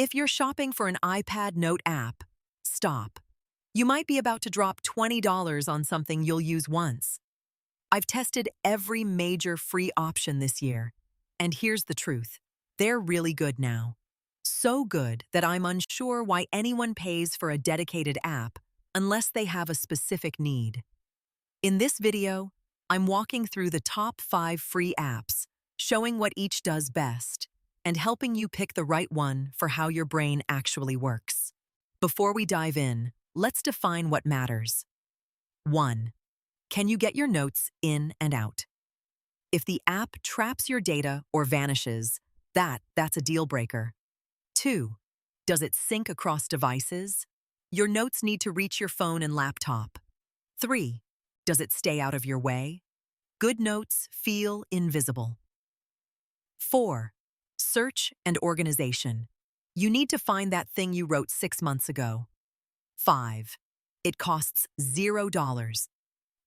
If you're shopping for an iPad Note app, stop. You might be about to drop $20 on something you'll use once. I've tested every major free option this year, and here's the truth. They're really good now. So good that I'm unsure why anyone pays for a dedicated app unless they have a specific need. In this video, I'm walking through the top 5 free apps, showing what each does best, and helping you pick the right one for how your brain actually works. Before we dive in, let's define what matters. 1. Can you get your notes in and out? If the app traps your data or vanishes, that's a deal breaker. 2. Does it sync across devices? Your notes need to reach your phone and laptop. 3. Does it stay out of your way? Good notes feel invisible. 4. Search and organization. You need to find that thing you wrote 6 months ago. 5. It costs $0.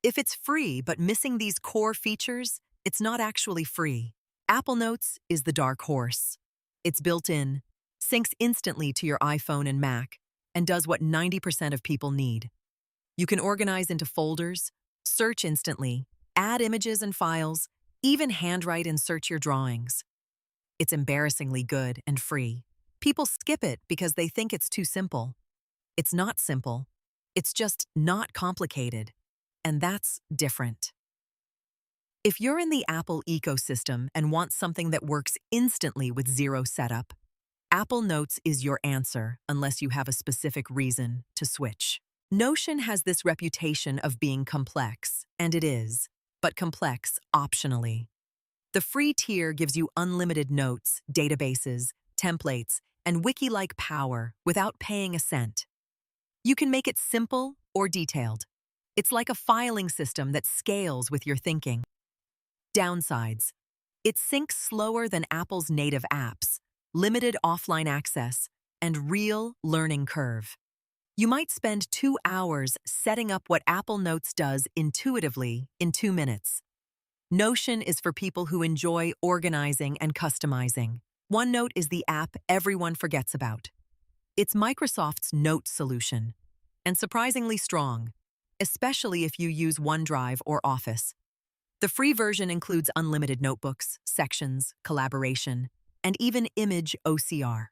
If it's free but missing these core features, it's not actually free. Apple Notes is the dark horse. It's built in, syncs instantly to your iPhone and Mac, and does what 90% of people need. You can organize into folders, search instantly, add images and files, even handwrite and search your drawings. It's embarrassingly good and free. People skip it because they think it's too simple. It's not simple. It's just not complicated. And that's different. If you're in the Apple ecosystem and want something that works instantly with zero setup, Apple Notes is your answer unless you have a specific reason to switch. Notion has this reputation of being complex, and it is, but complex optionally. The free tier gives you unlimited notes, databases, templates, and wiki-like power without paying a cent. You can make it simple or detailed. It's like a filing system that scales with your thinking. Downsides. It syncs slower than Apple's native apps, limited offline access, and real learning curve. You might spend 2 hours setting up what Apple Notes does intuitively in 2 minutes. Notion is for people who enjoy organizing and customizing. OneNote is the app everyone forgets about. It's Microsoft's Note solution, and surprisingly strong, especially if you use OneDrive or Office. The free version includes unlimited notebooks, sections, collaboration, and even image OCR.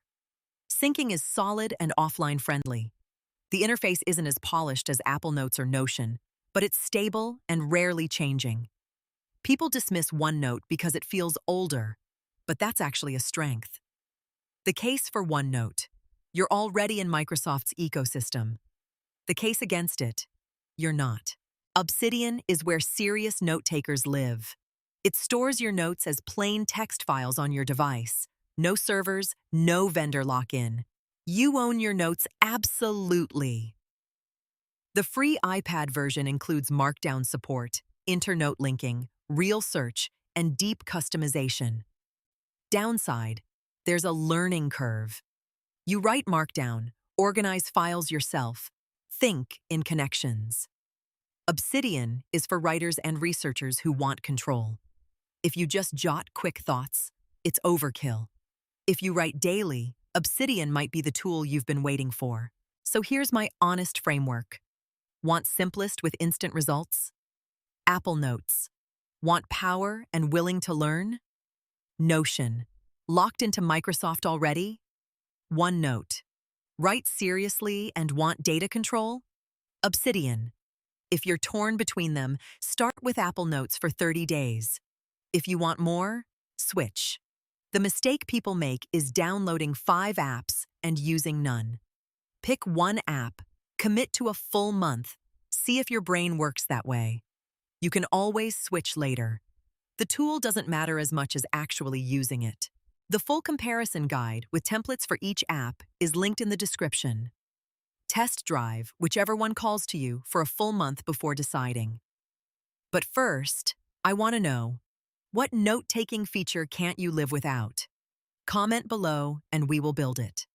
Syncing is solid and offline friendly. The interface isn't as polished as Apple Notes or Notion, but it's stable and rarely changing. People dismiss OneNote because it feels older, but that's actually a strength. The case for OneNote: you're already in Microsoft's ecosystem. The case against it: you're not. Obsidian is where serious note-takers live. It stores your notes as plain text files on your device. No servers, no vendor lock-in. You own your notes absolutely. The free iPad version includes Markdown support, internote linking, real search, and deep customization. Downside: there's a learning curve. You write Markdown, organize files yourself, think in connections. Obsidian is for writers and researchers who want control. If you just jot quick thoughts, it's overkill. If you write daily, Obsidian might be the tool you've been waiting for. So here's my honest framework. Want simplest with instant results? Apple Notes. Want power and willing to learn? Notion. Locked into Microsoft already? OneNote. Write seriously and want data control? Obsidian. If you're torn between them, start with Apple Notes for 30 days. If you want more, switch. The mistake people make is downloading 5 apps and using none. Pick one app, commit to a full month, see if your brain works that way. You can always switch later. The tool doesn't matter as much as actually using it. The full comparison guide with templates for each app is linked in the description. Test drive whichever one calls to you for a full month before deciding. But first, I want to know, what note-taking feature can't you live without? Comment below and we will build it.